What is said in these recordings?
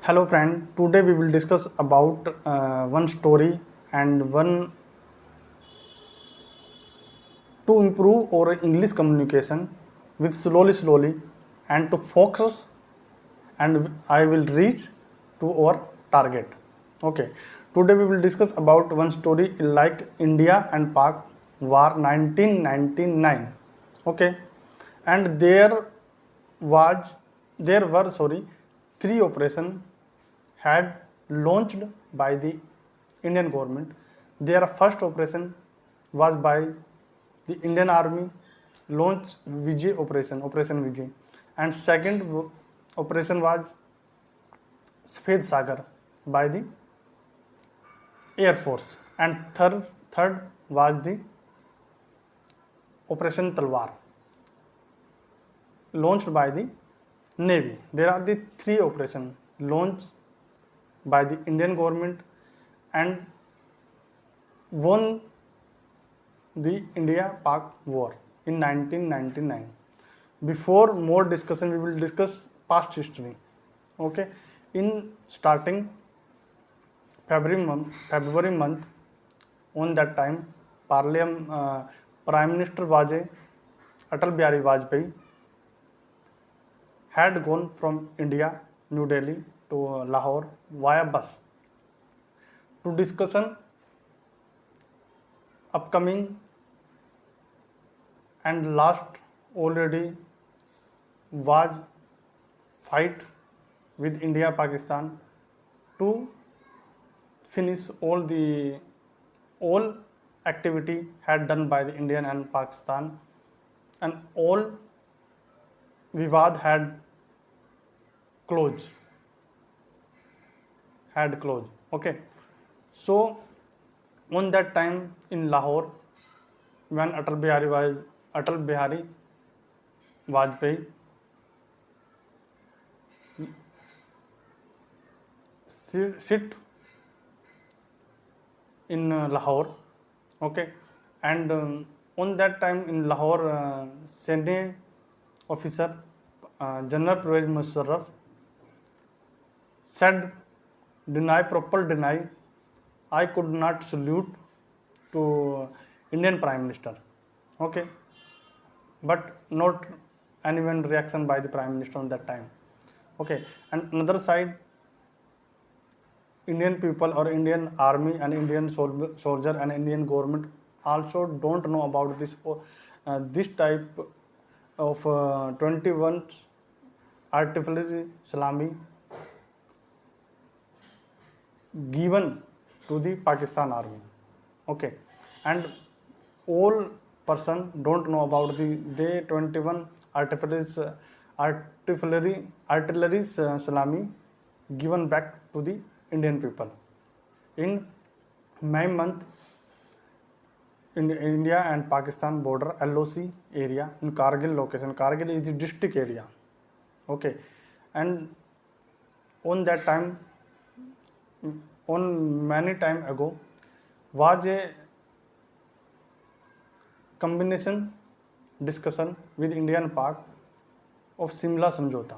Hello friend, today we will discuss about one story and one to improve our English communication with slowly and to focus and I will reach to our target. Okay, today we will discuss about one story like India and Pak War 1999. Okay, and was there were three operations had launched by the Indian government. Their first operation was by the Indian Army, launched Operation Vijay, and second operation was Sfed Sagar by the Air Force, and third was the Operation Talwar, launched by the Navy. There are the three operations launched by the Indian government and won the India-Pak war in 1999. Before more discussion, we will discuss past history. Okay, in starting February month, on that time, Prime Minister Atal Bihari Vajpayee had gone from India, New Delhi to Lahore via bus to discussion upcoming and last already was fight with India Pakistan to finish all activity had done by the Indian and Pakistan, and all Vivad closed had closed. Okay, so on that time in Lahore, when Atal Bihari Vajpayee sit in Lahore, okay, and on that time in Lahore, senior officer General Pervez Musharraf said, deny, I could not salute to Indian Prime Minister. Okay, but not anyone reaction by the Prime Minister on that time. Okay, and another side, Indian people or Indian army and Indian soldier and Indian government also don't know about this type of 21 artillery salami given to the Pakistan army. Okay, and all person don't know about the 21 artillery salami given back to the Indian people in May month in India and Pakistan border LOC area in Kargil location. Kargil is the district area. Okay, and on that time, on many time ago, was a combination discussion with India and Pak of Simla Samjhota.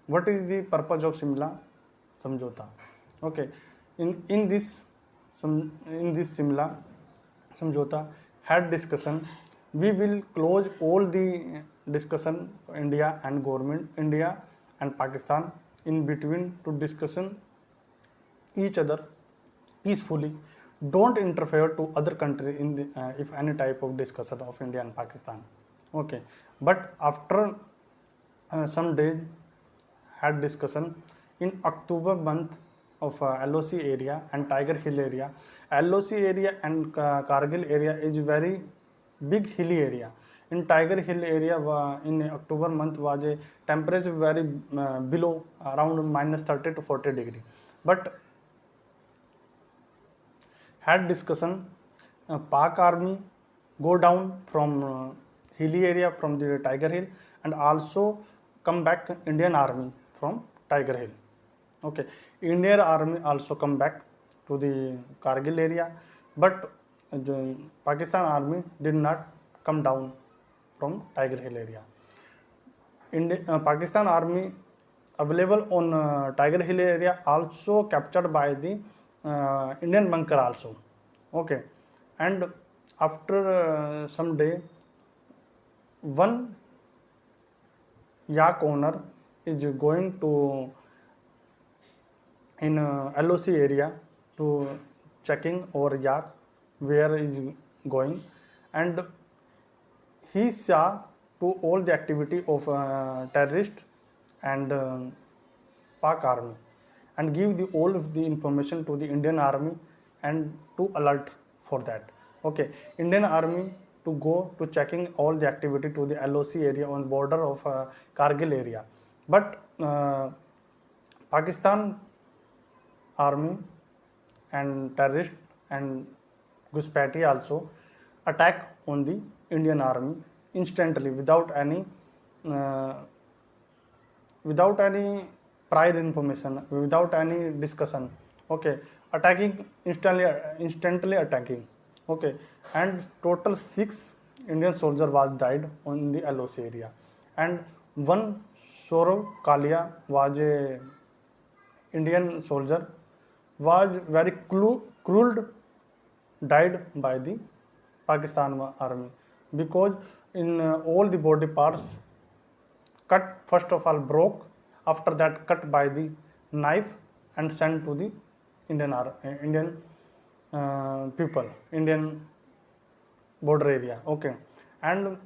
What is the purpose of Simla Samjhota? Okay, in this Simla Samjhota had discussion. We will close all the discussion India and Pakistan in between to discussion each other peacefully. Don't interfere to other country in if any type of discussion of India and Pakistan. Okay, but after some days had discussion in October month of LOC area and Tiger Hill area. LOC area and Kargil area is very big hilly area. In Tiger Hill area in October month was a temperature very below around minus 30 to 40 degree. But had discussion, Pak army go down from hilly area from the Tiger Hill and also come back Indian army from Tiger Hill. Okay, Indian army also come back to the Kargil area, but the Pakistan army did not come down from Tiger Hill area. Pakistan army available on Tiger Hill area, also captured by the Indian bunker also. Okay, and after some day, one yak owner is going to in LOC area to checking over yak where is going, and he saw to all the activity of terrorist and Pak army, and give the all of the information to the Indian army and to alert for that. Okay, Indian army to go to checking all the activity to the LOC area on border of Kargil area, but Pakistan army and terrorist and Guspati also attack on the Indian army instantly without any prior information, without any discussion. Okay, attacking instantly attacking. Okay, and total 6 Indian soldier was died on the LOC area, and one Saurav Kalia was a Indian soldier, was very cruel died by the Pakistan army, because in all the body parts cut, first of all broke, after that cut by the knife and sent to the Indian people, Indian border area. Okay, and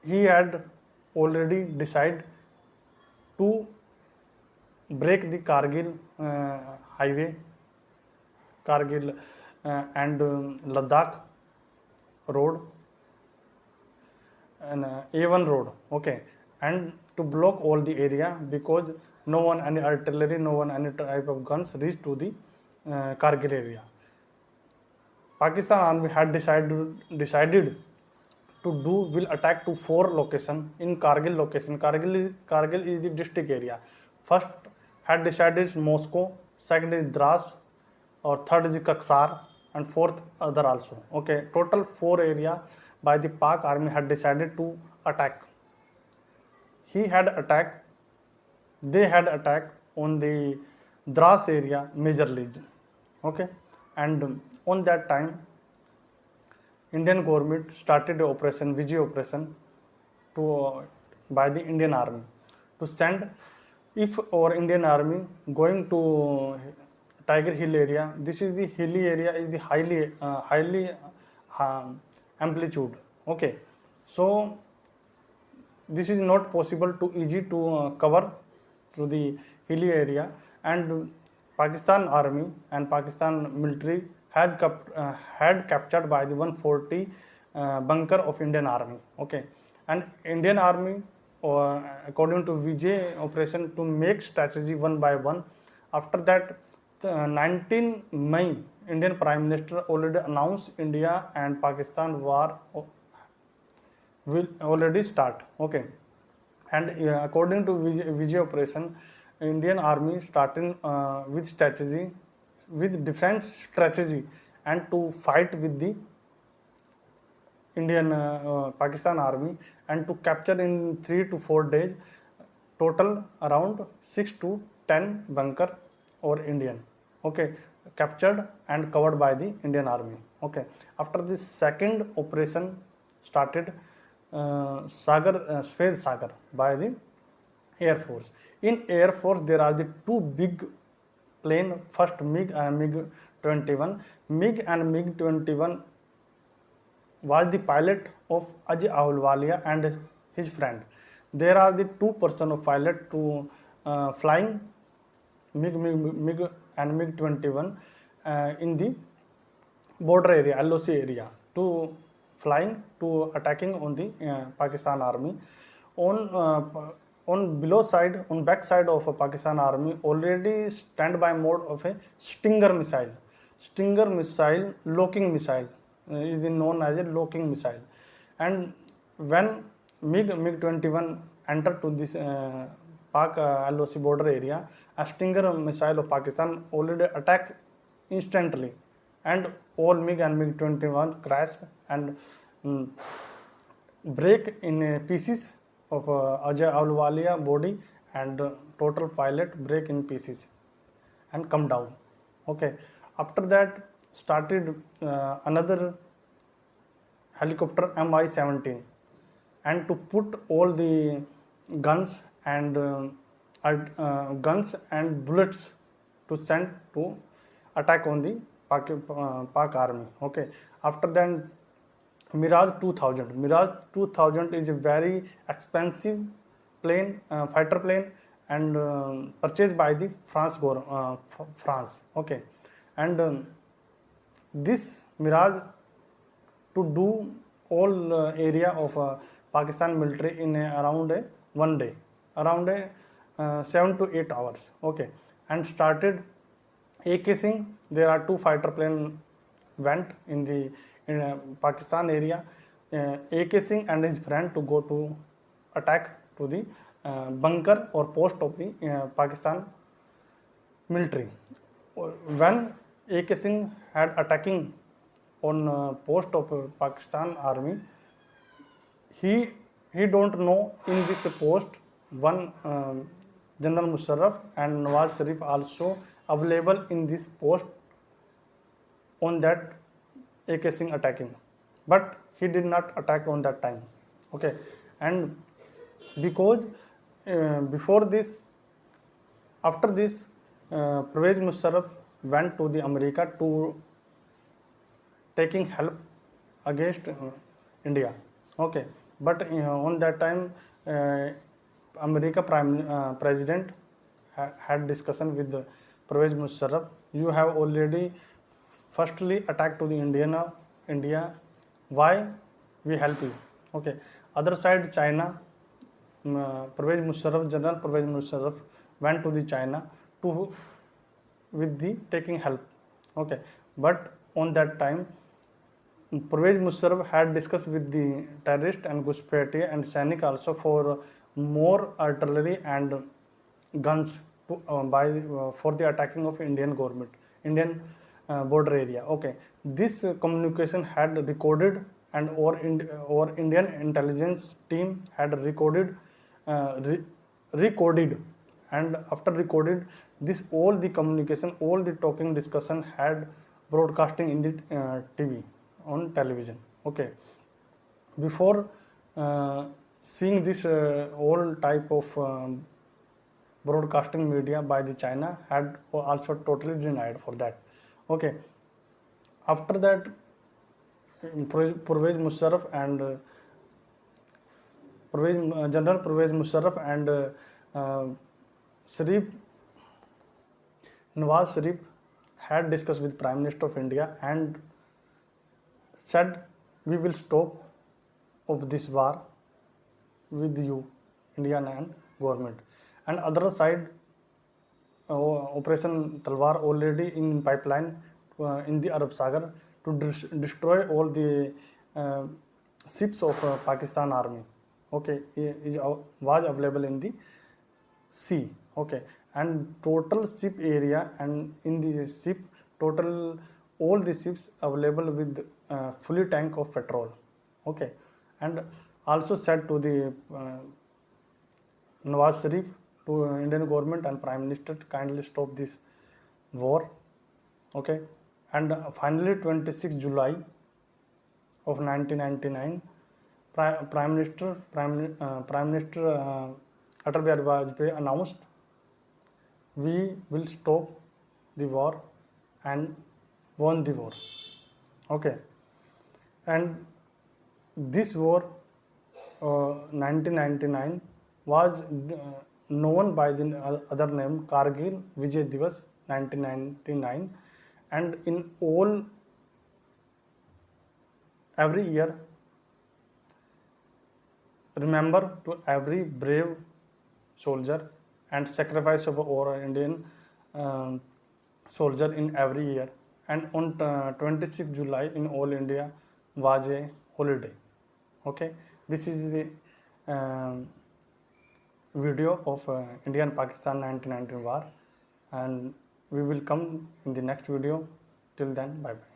he had already decided to break the Kargil highway, Kargil and Ladakh road, and A1 road. Okay, and to block all the area, because no one any artillery, no one any type of guns reached to the Kargil area. Pakistan army had decided to will attack to 4 location in Kargil location. Kargil is the district area. First had decided Moscow, second is Dras, or third is Kaksar, and fourth other also. Okay, total 4 area by the Pak army had decided to attack. They had attacked on the Dras area majorly. Okay, and on that time Indian government started operation Vijay operation to by the Indian army to send, if our Indian army going to Tiger Hill area, this is the hilly area, is the highly amplitude. Okay, so this is not possible to easy to cover to the hilly area, and Pakistan army and Pakistan military had captured by the 140 bunker of Indian army. Okay, and Indian army according to Vijay operation to make strategy one by one. After that 19 May Indian Prime Minister already announced India and Pakistan war will already start. Okay, and according to Vijay operation, Indian army starting with strategy, with defense strategy, and to fight with the Indian Pakistan army, and to capture in 3 to 4 days total around 6 to 10 bunker or Indian. Okay, captured and covered by the Indian army. Okay, after this second operation started, Swed Sagar by the Air Force. In Air Force there are the 2 big plane, first MiG and MiG-21. MiG and MiG-21 was the pilot of Ajay Ahluwalia and his friend. There are the 2 person of pilot to flying MiG and MiG-21 in the border area, LOC area, to flying to attacking on the Pakistan army. On below side, on back side of a Pakistan army, already standby mode of a Stinger missile. Stinger missile, locking missile is known as a locking missile. And when MiG-21 enter to this Pak LOC border area, a Stinger missile of Pakistan already attack instantly, and all MiG and MiG-21 crash and break in pieces of Ajay Ahluwalia body, and total pilot break in pieces and come down. Okay, after that started another helicopter Mi-17, and to put all the guns and guns and bullets to send to attack on the Pak army. Okay, after that Mirage 2000. Mirage 2000 is a very expensive plane, fighter plane, and purchased by the France. Okay, and this Mirage to do all area of Pakistan military in around one day, around 7 to 8 hours. Okay, and started AK Singh. There are two fighter plane went in the Pakistan area. AK Singh and his friend to go to attack to the bunker or post of the Pakistan military. When AK Singh had attacking on post of Pakistan army, he don't know in this post one General Musharraf and Nawaz Sharif also available in this post on that AK Singh attacking, but he did not attack on that time. Okay, and because before this, after this, Pervez Musharraf went to the America to taking help against India. Okay, but on that time, America president had discussion with Pervez Musharraf. You have already firstly attacked to the India. Why we help you? Okay. Other side China, Pervez Musharraf, General Pervez Musharraf went to the China to with the taking help. Okay, but on that time, Pervez Musharraf had discussed with the terrorist and Ghuspatia and Sainik also for more artillery and guns to, for the attacking of Indian government, Indian border area. Okay, this communication had recorded, and our Indian intelligence team had recorded, and after recorded this, all the communication, all the talking discussion had broadcasting in the TV, on television. Okay, before seeing this all type of broadcasting media by the China had also totally denied for that. Okay, after that, Pervez Musharraf and General Pervez Musharraf and Nawaz Sharif had discussed with Prime Minister of India and said, we will stop of this war with you, Indian and government. And other side, Operation Talwar already in pipeline in the Arab Sagar to destroy all the ships of Pakistan army. Okay, was available in the sea. Okay, and total ship area, and in the ship total all the ships available with fully tank of petrol. Okay, and also said to the Nawaz Sharif, to Indian government and Prime Minister, to kindly stop this war. Okay, and finally 26 July of 1999, Prime Minister Atal Bihari Vajpayee announced, we will stop the war and won the war. Okay, and this war 1999 was known by the other name Kargil Vijay Divas 1999, and in all every year remember to every brave soldier and sacrifice of our Indian soldier in every year, and on 26 July in all India was a holiday. Okay, this is the video of Indian-Pakistan 1919 war, and we will come in the next video. Till then, bye bye.